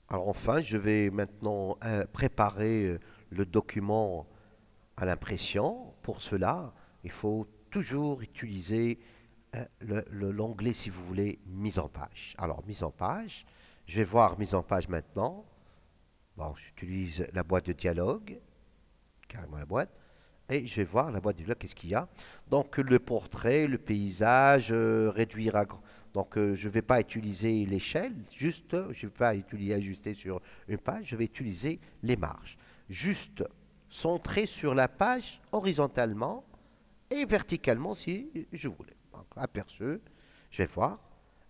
Alors enfin, je vais maintenant préparer le document à l'impression. Pour cela, il faut toujours utiliser l'onglet, si vous voulez, mise en page. Alors, mise en page, je vais voir mise en page maintenant. Bon, j'utilise la boîte de dialogue, carrément la boîte, et je vais voir la boîte de dialogue, qu'est-ce qu'il y a. Donc, le portrait, le paysage, réduire à grand. Donc, je ne vais pas utiliser l'échelle, juste, je ne vais pas utiliser, ajuster sur une page, je vais utiliser les marges. Juste centrer sur la page horizontalement et verticalement si je voulais. Donc, aperçu, je vais voir.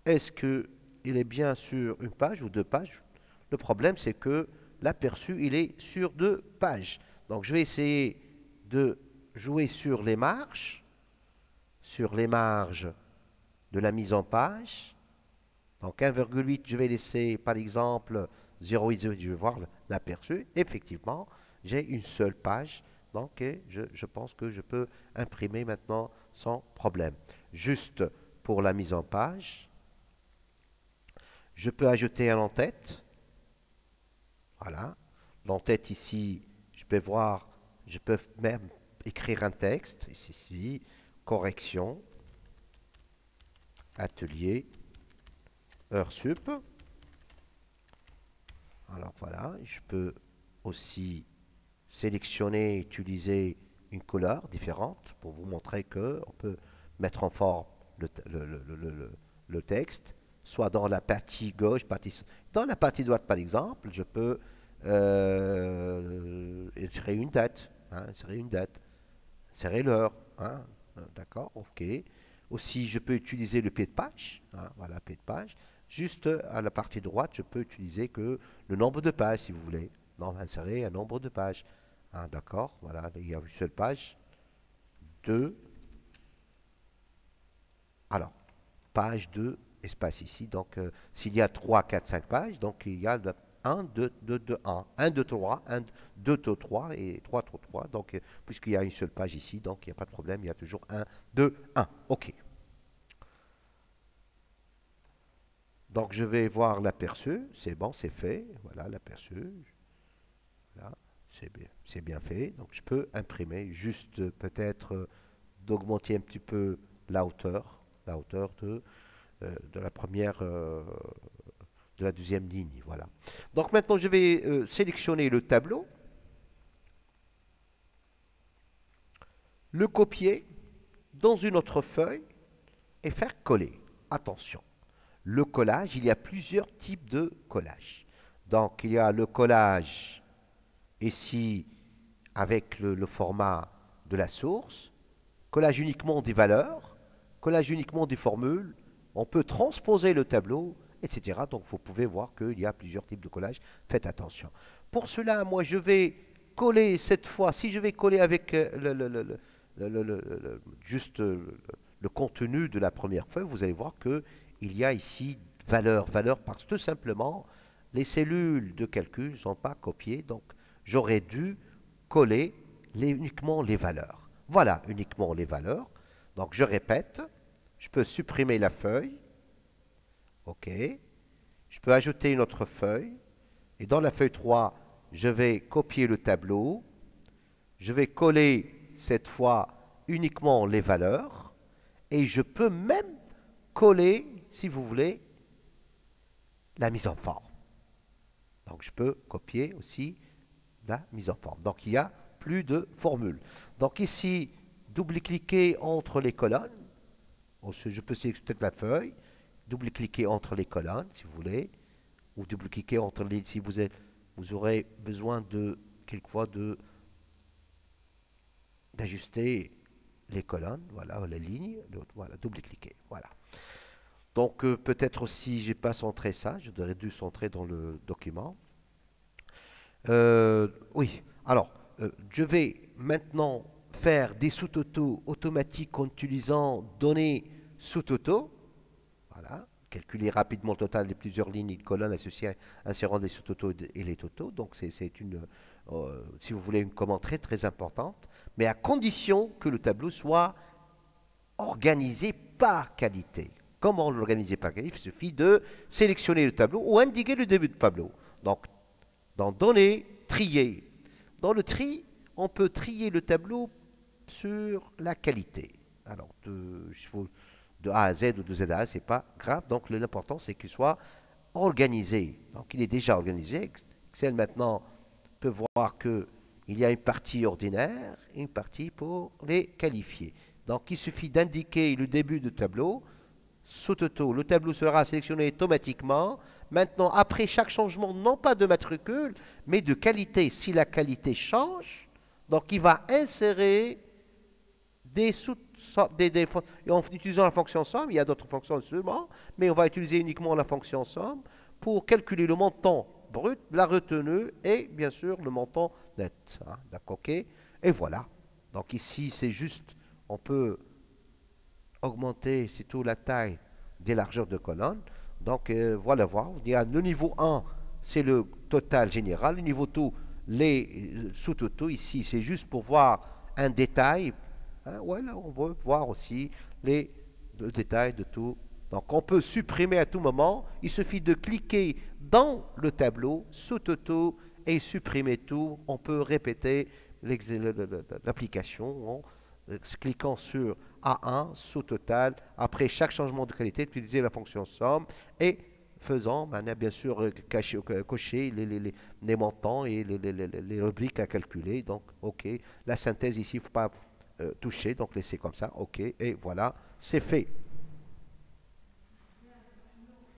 Est-ce qu'il est bien sur une page ou deux pages? Le problème, c'est que l'aperçu, il est sur deux pages. Donc, je vais essayer de jouer sur les marges de la mise en page. Donc, 1,8, je vais laisser, par exemple, 0,8, je vais voir l'aperçu. Effectivement, j'ai une seule page. Donc, je pense que je peux imprimer maintenant sans problème. Juste pour la mise en page, je peux ajouter un en-tête. Voilà. L'en-tête ici, je peux voir, je peux même écrire un texte. Ici, correction, atelier, heure sup. Alors voilà, je peux aussi sélectionner, utiliser une couleur différente pour vous montrer que on peut mettre en forme le texte, soit dans la partie gauche, dans la partie droite par exemple, je peux insérer une date, hein, insérer une date, insérer l'heure, hein, d'accord, ok. Aussi, je peux utiliser le pied de page, hein, voilà, pied de page. Juste à la partie droite, je peux utiliser que le nombre de pages, si vous voulez. Non, insérer un nombre de pages. Ah, d'accord, voilà, il y a une seule page. Deux. Alors, page 2, espace ici. Donc, s'il y a 3, 4, 5 pages, donc il y a 1, 2, 2, 2, 1. 1, 2, 3, 1, 2, 2, 3 et 3, 3, 3. Donc, puisqu'il y a une seule page ici, donc il n'y a pas de problème, il y a toujours 1, 2, 1. OK. Donc, je vais voir l'aperçu. C'est bon, c'est fait. Voilà, l'aperçu. Voilà, c'est bien fait. Donc, je peux imprimer. Juste peut-être d'augmenter un petit peu la hauteur de la première, de la deuxième ligne. Voilà. Donc maintenant, je vais sélectionner le tableau, le copier dans une autre feuille et faire coller. Attention, le collage, il y a plusieurs types de collage. Donc il y a le collage ici avec le format de la source, collage uniquement des valeurs, collage uniquement des formules. On peut transposer le tableau, etc. Donc vous pouvez voir qu'il y a plusieurs types de collage. Faites attention. Pour cela, moi, je vais coller cette fois, si je vais coller avec juste le contenu de la première feuille, vous allez voir qu'il y a ici valeur, valeur, parce que tout simplement, les cellules de calcul ne sont pas copiées. Donc, j'aurais dû coller uniquement les valeurs. Voilà, uniquement les valeurs. Donc, je répète, je peux supprimer la feuille. OK. Je peux ajouter une autre feuille. Et dans la feuille 3, je vais copier le tableau. Je vais coller cette fois uniquement les valeurs. Et je peux même coller, si vous voulez, la mise en forme. Donc, je peux copier aussi la mise en forme. Donc, il y a plus de formules. Donc, ici, double-cliquer entre les colonnes. Je peux sélectionner peut-être la feuille, double-cliquer entre les colonnes, si vous voulez, ou double-cliquer entre les... Si vous aurez besoin de, quelquefois, d'ajuster les colonnes, voilà, les lignes, voilà, double-cliquer, voilà. Donc, peut-être aussi, je n'ai pas centré ça, je devrais dû centrer dans le document. Oui, alors, je vais maintenant faire des sous-totaux automatiques en utilisant données sous-totaux. Voilà, calculer rapidement le total des plusieurs lignes et de colonnes associées insérant des sous-totaux et les totaux. Donc, c'est une, si vous voulez, une commande très très importante, mais à condition que le tableau soit organisé par qualité. Comment l'organiser par grille? Il suffit de sélectionner le tableau ou indiquer le début de tableau. Donc, dans Données, trier. Dans le tri, on peut trier le tableau sur la qualité. Alors, de A à Z ou de Z à A, c'est pas grave. Donc, l'important, c'est qu'il soit organisé. Donc, il est déjà organisé. Excel, maintenant, peut voir qu'il y a une partie ordinaire et une partie pour les qualifier. Donc, il suffit d'indiquer le début du tableau. Sous auto, le tableau sera sélectionné automatiquement. Maintenant, après chaque changement, non pas de matricule, mais de qualité. Si la qualité change, donc il va insérer des sous en utilisant la fonction somme. Il y a d'autres fonctions seulement, mais on va utiliser uniquement la fonction somme pour calculer le montant brut, la retenue et bien sûr le montant net. Hein, d'accord, ok. Et voilà. Donc ici, c'est juste, on peut augmenter, c'est tout, la taille des largeurs de colonne. Donc, voilà, voir. Il y a le niveau 1, c'est le total général. Le niveau 2, les sous-totaux. Ici, c'est juste pour voir un détail. Hein, voilà, on veut voir aussi le détail de tout. Donc, on peut supprimer à tout moment. Il suffit de cliquer dans le tableau, sous-totaux, et supprimer tout. On peut répéter l'application en cliquant sur A1, sous-total. Après chaque changement de qualité, utiliser la fonction somme et faisant, on a bien sûr coché les montants et les rubriques à calculer. Donc, OK. La synthèse ici, il ne faut pas toucher, donc laisser comme ça. OK. Et voilà, c'est fait.